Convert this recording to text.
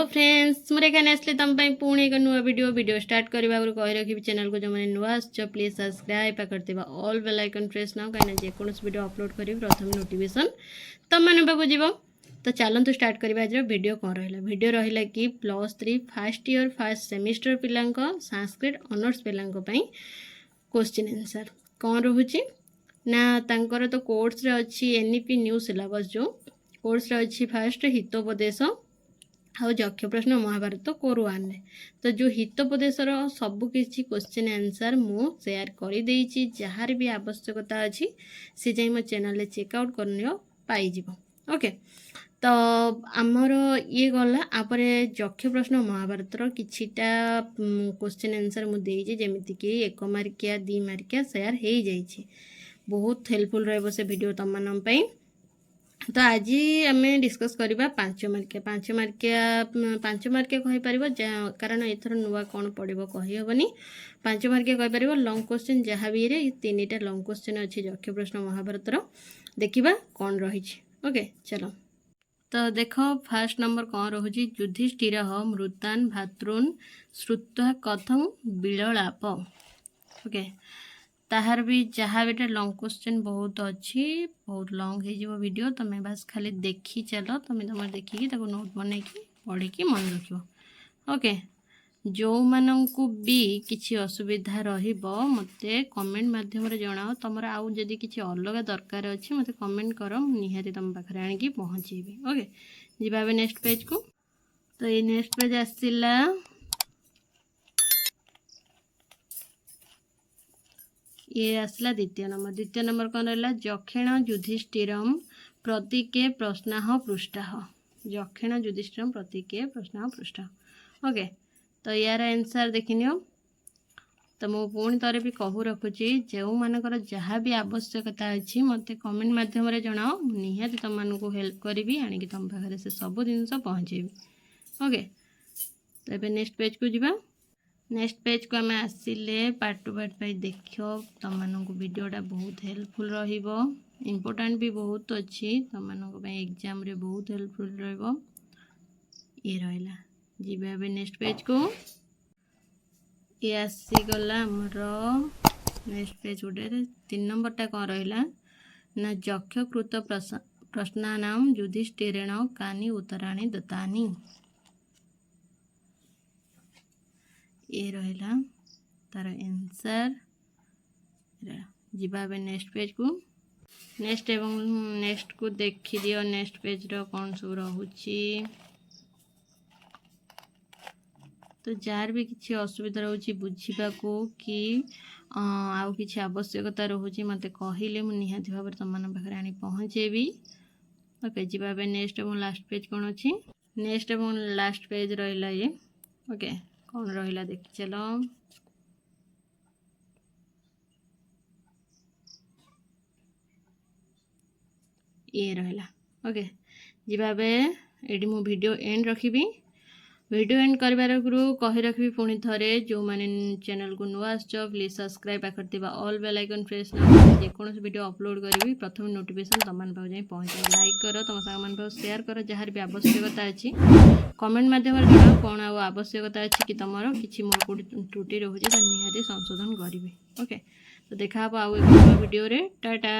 Friends मुझे एखाने आसले तुम पुणी एक नुआ वीडियो स्टार्ट करने आगे कही रखी चैनल को जो मैंने नुआ आस प्लीज सब्सक्राइब करते ऑल बेल आइकन प्रेस ना कहीं जेकोसी वीडियो अपलोड करी प्रथम नोटिफिकेशन तुम मान पाक जीव तो चलतु स्टार्ट करवा आज वीडियो कौन रहा वीडियो रहा कि +3 फर्स्ट ईयर फर्स्ट सेमिस्टर पिला संस्कृत ऑनर्स पिला क्वेश्चन आंसर कौन रोचे ना तांकर तो कोर्स रे अच्छी एनईपी न्यू सिलेबस जो कोर्स रे अच्छी फास्ट हितोपदेश आउ यक्ष प्रश्न महाभारत कोरु आने तो जो हितोपदेशर सबकि क्वेश्चन आंसर मु शेयर कर जार भी आवश्यकता अच्छी सी जाई मो चैनल चेकआउट कर पाइज ओके तो आमर ये गला आपर यक्ष प्रश्न महाभारतर किछिटा क्वेश्चन आंसर मुझे जमीती कि 1 मार्किया 2 मार्किया शेयर हो जाइए बहुत हेल्पफुल रही से वीडियो तुम मान तो आज आम डिस्कस करवा 5 मार्किया कहीपर कारण एथर नुआ कौन पड़ो कहीहबनी 5 मार्किया कहीपर लंग क्वेश्चन जहाँ भी 3टा लंग क्वेश्चन अच्छे यक्ष प्रश्न महाभारतर देखा कौन रही ओके चलो तो देख फास्ट नंबर कौन रोचे युधिष्ठिर मृतान भातृन श्रुत्वा कथं बिललाप ओके ताहार भी जहाँ भी लंग क्वेश्चन बहुत अच्छी बहुत लंग हो वीडियो तुम बस खाली देखी चलो तुम तुम देखिकी नोट बन पढ़ी मन रख ओके जो मानू भी किसी असुविधा मते कमेंट माध्यम जनाओ तुम आउ जदि किसी अलग दरकार अच्छी मत कमेंट कर निहाती तुम पाखे आणिकी पहुँचेबी ओके जी नेक्स्ट पेज को तो ये नेक्स्ट पेज आसला ये आसला द्वितीय नंबर कौन रहा जक्षिण युधिष्ठिरम प्रतीके प्रश्न पृष्ठा जक्षिण युधिष्ठिरम प्रतीके प्रश्न पृष्ठा ओके तो यार आंसर देखनी तो मु पुणी थोड़े भी कहू रखुची जो मानकर जहाँ भी आवश्यकता अच्छी मत कमेंट माध्यम जनाओ निहाती तुम मानू हेल्प करी आणिकी तुम पाखे से सब जिन पहुँचेबी ओके तो ये नेक्स्ट पेज को जीवा नेक्स्ट पेज को आम आसिले पार्ट टू पार्ट पाई देख तुम मानक वीडियोटा बहुत हेल्पफुल रहिबो इम्पोर्टेंट भी बहुत अच्छी तुम मानक एग्जाम रे बहुत हेल्पफुल रहिबो ये रहा जी नेक्स्ट पेज को ये आसीगला आमर नेक्स्ट पेज गोटे 3 नंबरटा कौन रहा ना यक्षकृत प्रश्नानाम युधिष्ठिरेण कानि उत्तराणि दत्तानि ये रहा तार आंसर जीवा नेक्स्ट पेज को नेक्स्ट एवं नेक्स्ट को देखी दियो नेक्स्ट पेज रो कौन सब रोची तो जार भी किसी असुविधा रोचे बुझा कि आउ कि आवश्यकता रोचे मत कहले मुझे निहाती भाव तुम पाखे आनी पहुँचेबी ओके जी नेक्स्ट और लास्ट पेज कौन अच्छी नेक्स्ट और लास्ट पेज रहा ये ओके कौन रहा देख चलो ये रहा ओके जी ये मु वीडियो एंड रखी वीडियो एंड करबार कही रखी पुणी थे जो मैंने चैनल को नुआ आस प्लीज सब्सक्राइब आकर ऑल बेल आइकन प्रेस ना जेकोसी वीडियो अपलोड करी प्रथम नोटिफिकेशन तुम पाक जाए पहुँचे लाइक कर तुम सांग पाक शेयर कर जार भी आवश्यकता अच्छी कमेंट माध्यम जनाओ कौन आवश्यकता अच्छी कि तुम किसी मोर को त्रुटि रोचे निहाती संशोधन करी ओके तो देखा आउ एक वीडियो रे टाटा।